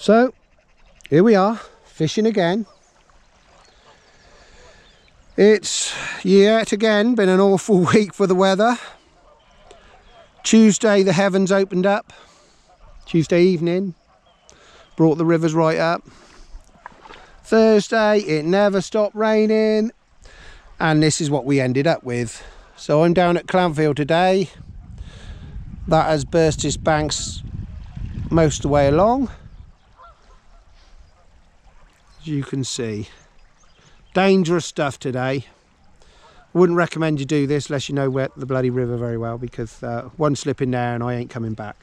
So here we are, fishing again. It's yet again been an awful week for the weather. Tuesday the heavens opened up, Tuesday evening, brought the rivers right up. Thursday it never stopped raining, and this is what we ended up with. So I'm down at Clanfield today. That has burst its banks most of the way along, as you can see. Dangerous stuff today. Wouldn't recommend you do this unless you know where the bloody river very well, because one slip in there and I ain't coming back.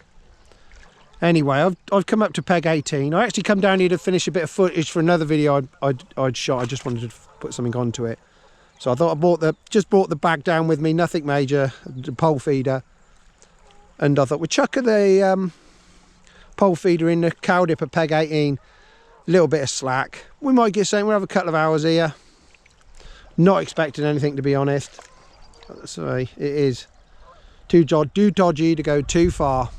Anyway, I've come up to peg 18. I actually come down here to finish a bit of footage for another video I'd shot. I just wanted to put something onto it. So I thought I just brought the bag down with me, nothing major, the pole feeder. And I thought we'd chuck the pole feeder in the cow dip at peg 18. A little bit of slack. We might get something, we'll have a couple of hours here. Not expecting anything, to be honest. Sorry, it is too dodgy to go too far.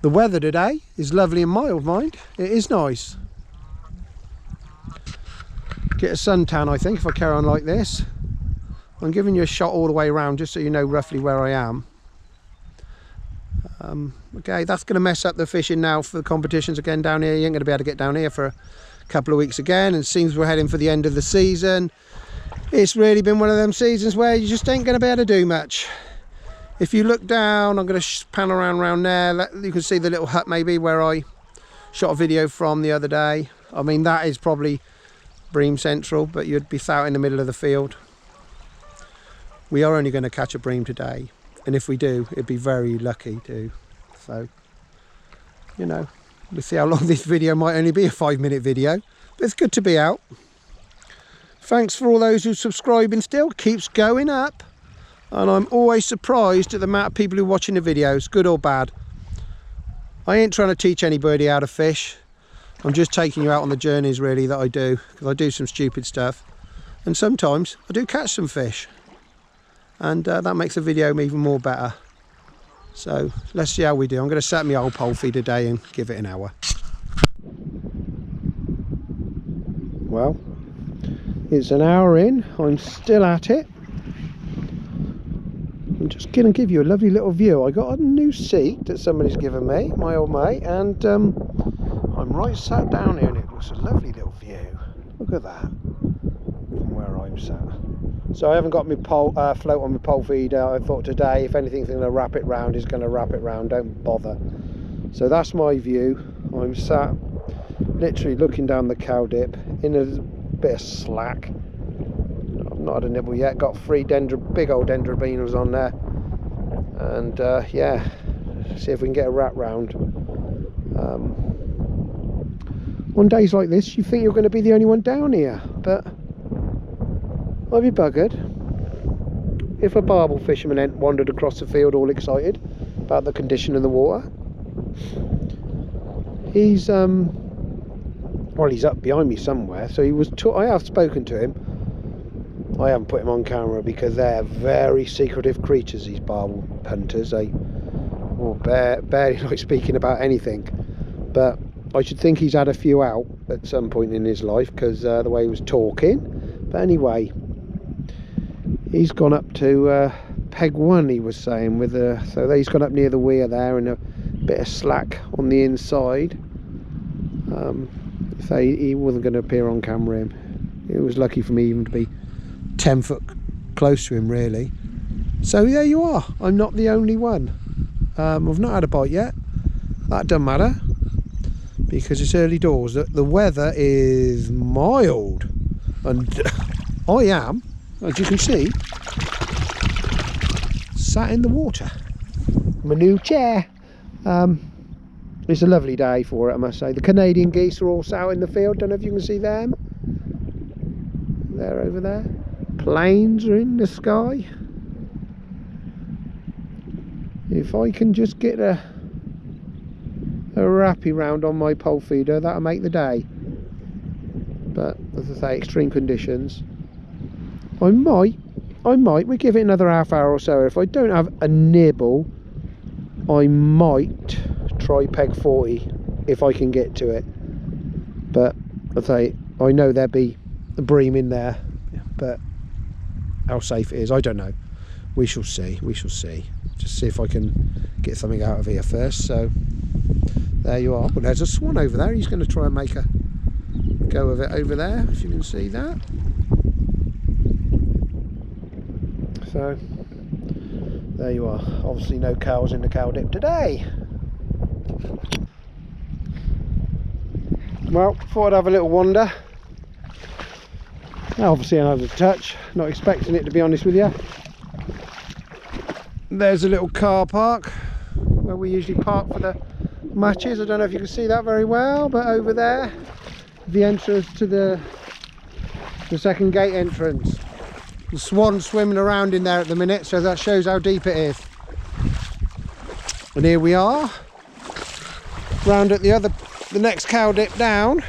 The weather today is lovely and mild, mind. It is nice. Get a suntan, I think, if I carry on like this. I'm giving you a shot all the way around just so you know roughly where I am. Okay, that's going to mess up the fishing now for the competitions again down here. You ain't going to be able to get down here for a couple of weeks again, and it seems we're heading for the end of the season. It's really been one of them seasons where you just ain't going to be able to do much. If you look down, I'm going to pan around there. You can see the little hut maybe where I shot a video from the other day. I mean, that is probably bream central, but you'd be out in the middle of the field. We are only going to catch a bream today, and if we do, it'd be very lucky too. So, you know, we'll see how long this video might only be, a 5-minute video, but it's good to be out. Thanks for all those who subscribe, and still keeps going up. And I'm always surprised at the amount of people who are watching the videos, good or bad. I ain't trying to teach anybody how to fish. I'm just taking you out on the journeys really that I do, because I do some stupid stuff. And sometimes I do catch some fish. And that makes the video even more better. So let's see how we do. I'm going to set my old pole feed today and give it an hour. Well, it's an hour in. I'm still at it. I'm just going to give you a lovely little view. I got a new seat that somebody's given me, my old mate, and I'm right sat down here, and it was a lovely little view. Look at that from where I'm sat. So I haven't got my pole, float on my pole feeder. I thought today, if anything's going to wrap it round, it's going to wrap it round. Don't bother. So that's my view. I'm sat literally looking down the cow dip in a bit of slack. I've not had a nibble yet. Got 3 big old dendrobinos on there, and yeah, see if we can get a wrap round. On days like this, you think you're going to be the only one down here, but I'd be buggered if a barbel fisherman wandered across the field all excited about the condition of the water. He's well, he's up behind me somewhere, so he was. I have spoken to him. I haven't put him on camera because they're very secretive creatures, these barbel hunters. They barely like speaking about anything, but I should think he's had a few out at some point in his life, because the way he was talking. But anyway, he's gone up to peg 1, he was saying, with so he's gone up near the weir there, and a bit of slack on the inside. So he wasn't going to appear on camera. It was lucky for me even to be 10 foot close to him, really. So there you are. I'm not the only one. I've not had a bite yet. That doesn't matter, because it's early doors. The weather is mild, and I am, as you can see, sat in the water. My new chair. It's a lovely day for it, I must say. The Canadian geese are all out in the field. Don't know if you can see them. They're over there. Planes are in the sky. If I can just get a wrappy round on my pole feeder, that'll make the day. But as I say, extreme conditions. I might we'll give it another half hour or so. If I don't have a nibble, I might try peg 40 if I can get to it. But I say, I know there'll be a bream in there, but how safe it is, I don't know. We shall see, we shall see. Just see if I can get something out of here first. So there you are. Well, there's a swan over there. He's going to try and make a go of it over there, if you can see that. So there you are. Obviously no cows in the cow dip today. Well, thought I'd have a little wander. Obviously another touch, not expecting it, to be honest with you. There's a little car park where we usually park for the matches. I don't know if you can see that very well, but over there, the entrance to the second gate entrance. The swan's swimming around in there at the minute, so that shows how deep it is. And here we are, round at the next cow dip down.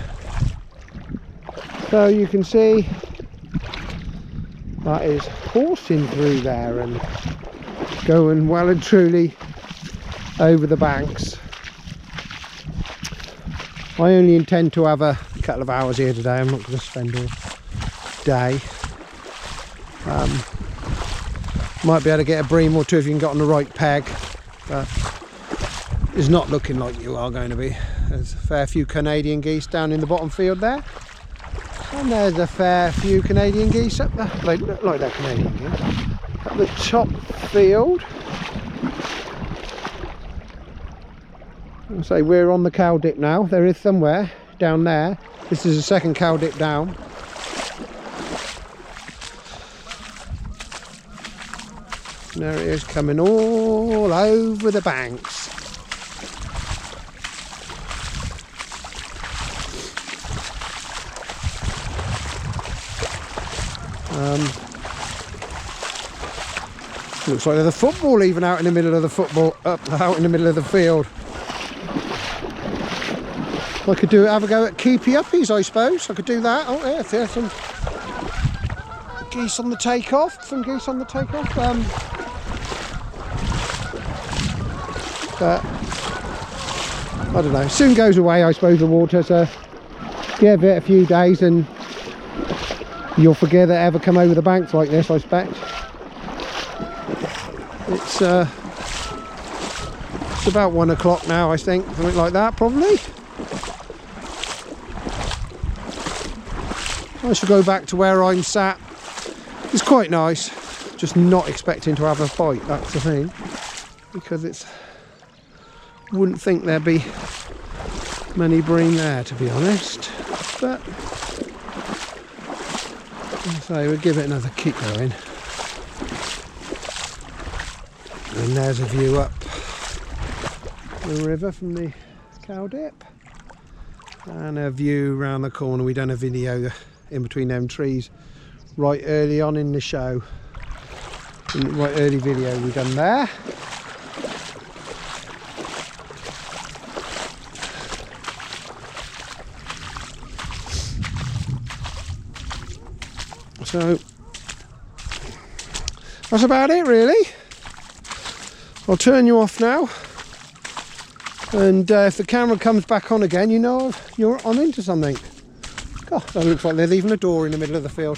So you can see that is horsing through there and going well and truly over the banks. I only intend to have a couple of hours here today. I'm not going to spend all day. Might be able to get a bream or two if you can get on the right peg, but it's not looking like you are going to be. There's a fair few Canadian geese down in the bottom field there, and there's a fair few Canadian geese up there. They look like they're Canadian geese at the top field. I'll say we're on the cow dip now. There is somewhere down there. This is the second cow dip down. And there it is, coming all over the banks. Looks like there's a football even out in the middle of the out in the middle of the field. I could have a go at keepy uppies, I suppose. I could do that. Oh yeah, there's some geese on the takeoff. But I don't know. Soon goes away, I suppose, the water. So give it a few days and you'll forget that ever come over the banks like this, I expect. It's about 1 o'clock now, I think, something like that, probably. I shall go back to where I'm sat. It's quite nice, just not expecting to have a bite, that's the thing, because it's, wouldn't think there'd be many bream there, to be honest, but so we'll give it another keep going. And there's a view up the river from the cow dip, and a view around the corner. We done a video in between them trees right early on in the show, right early video we done there. So that's about it really. I'll turn you off now, and if the camera comes back on again, you know you're on into something. God, that looks like there's even a door in the middle of the field.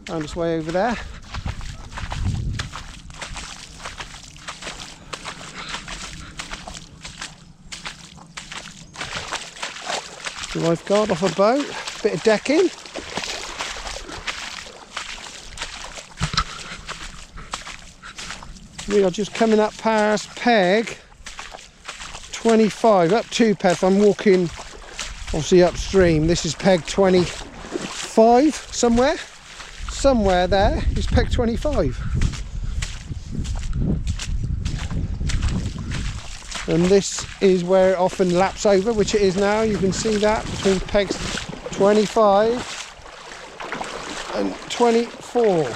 Found its way over there. The lifeguard off a boat, bit of decking. We are just coming up past peg 25, up to Peth. I'm walking obviously upstream. This is peg 25 somewhere there is peg 25, and this is where it often laps over, which it is now. You can see that between pegs 25 and 24.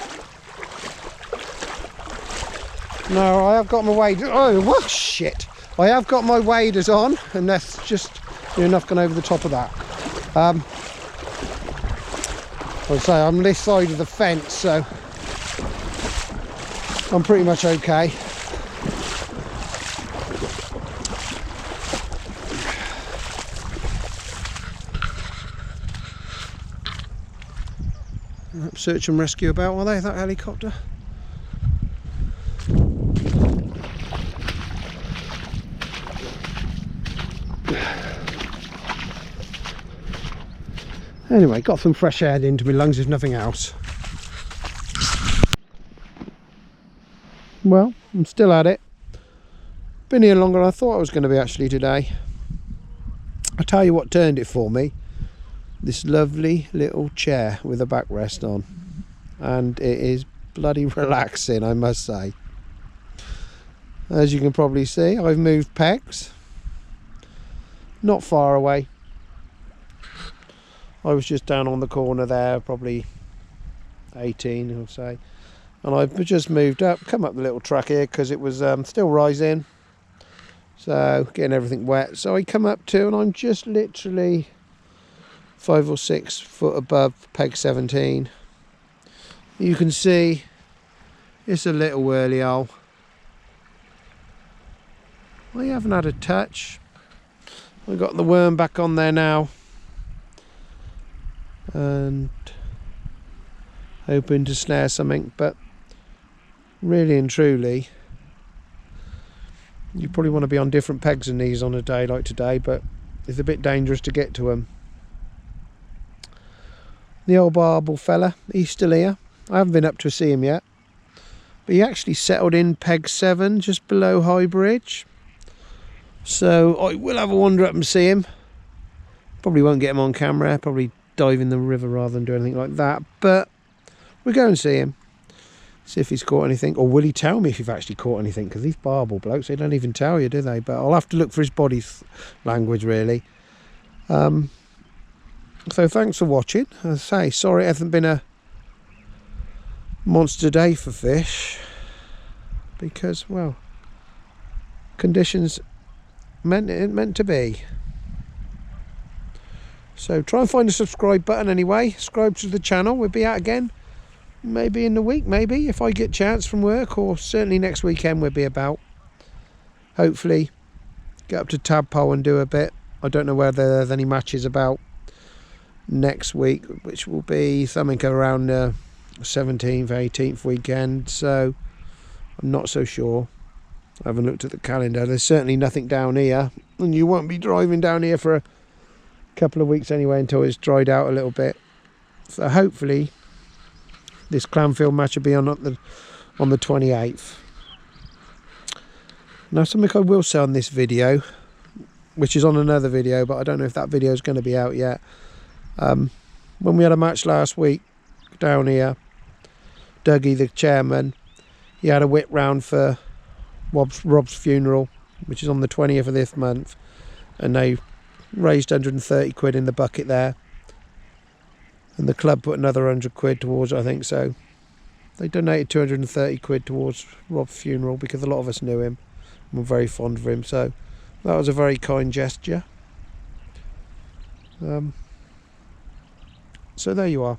No, I have got my waders. Oh, what shit! I have got my waders on, and that's just enough gone over the top of that. I'll say I'm this side of the fence, so I'm pretty much okay. Search and rescue about, are they, that helicopter? Anyway, got some fresh air into my lungs if nothing else. Well, I'm still at it. Been here longer than I thought I was going to be actually today. I'll tell you what turned it for me. This lovely little chair with a backrest on. And it is bloody relaxing, I must say. As you can probably see, I've moved pegs. Not far away. I was just down on the corner there, probably 18, I'll say. And I've just moved up, come up the little track here because it was still rising. So, getting everything wet. So I come up to, and I'm just literally 5 or 6 foot above peg 17. You can see it's a little whirly hole. I haven't had a touch. I've got the worm back on there now. And hoping to snare something, but really and truly you probably want to be on different pegs than these on a day like today, but it's a bit dangerous to get to them. The old barbel fella, he's still here. I haven't been up to see him yet, but he actually settled in peg 7 just below High Bridge, so I will have a wander up and see him. Probably won't get him on camera, probably dive in the river rather than do anything like that, but we'll go and see him, see if he's caught anything, or will he tell me if he's actually caught anything, because these barbel blokes, they don't even tell you, do they? But I'll have to look for his body language really. So thanks for watching. As I say, sorry it hasn't been a monster day for fish, because, well, conditions meant to be. So try and find the subscribe button anyway. Subscribe to the channel. We'll be out again maybe in the week, maybe if I get a chance from work, or certainly next weekend we'll be about. Hopefully get up to Tadpole and do a bit. I don't know whether there's any matches about next week, which will be something around the 17th, 18th weekend, so I'm not so sure. I haven't looked at the calendar. There's certainly nothing down here, and you won't be driving down here for a couple of weeks anyway until it's dried out a little bit. So hopefully this Clanfield match will be on the 28th. Now, something I will say on this video, which is on another video, but I don't know if that video is going to be out yet. When we had a match last week down here, Dougie, the chairman, he had a whip round for Rob's funeral, which is on the 20th of this month, and they raised 130 quid in the bucket there, and the club put another 100 quid towards it, I think. So they donated 230 quid towards Rob's funeral, because a lot of us knew him and were very fond of him, so that was a very kind gesture. So there you are.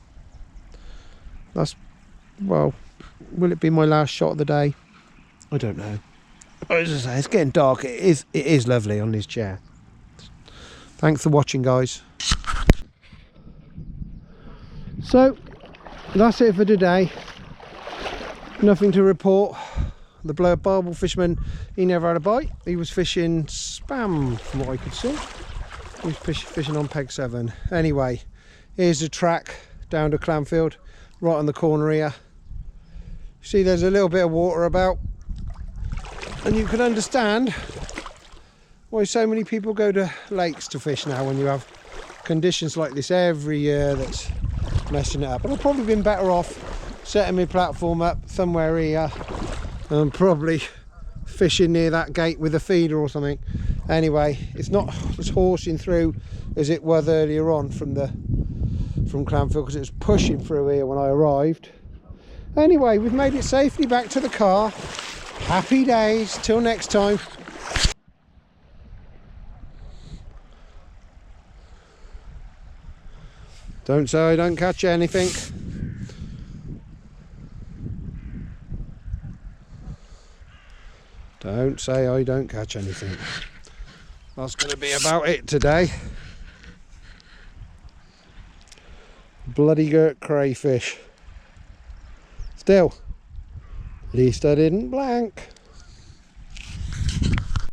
That's, well, will it be my last shot of the day? I don't know. As I say, it's getting dark. It is lovely on this chair. Thanks for watching, guys. So that's it for today. Nothing to report. The barbel fisherman, he never had a bite. He was fishing spam from what I could see. He was fishing on peg 7. Anyway, here's the track down to Clanfield, right on the corner here. See, there's a little bit of water about, and you can understand why so many people go to lakes to fish now when you have conditions like this every year that's messing it up. And I've probably been better off setting my platform up somewhere here and probably fishing near that gate with a feeder or something. Anyway, it's not as horsing through as it was earlier on from Clanfield, because it was pushing through here when I arrived. Anyway, we've made it safely back to the car. Happy days. Till next time. Don't say I don't catch anything. Don't say I don't catch anything. That's going to be about it today. Bloody girt crayfish. Still, at least I didn't blank.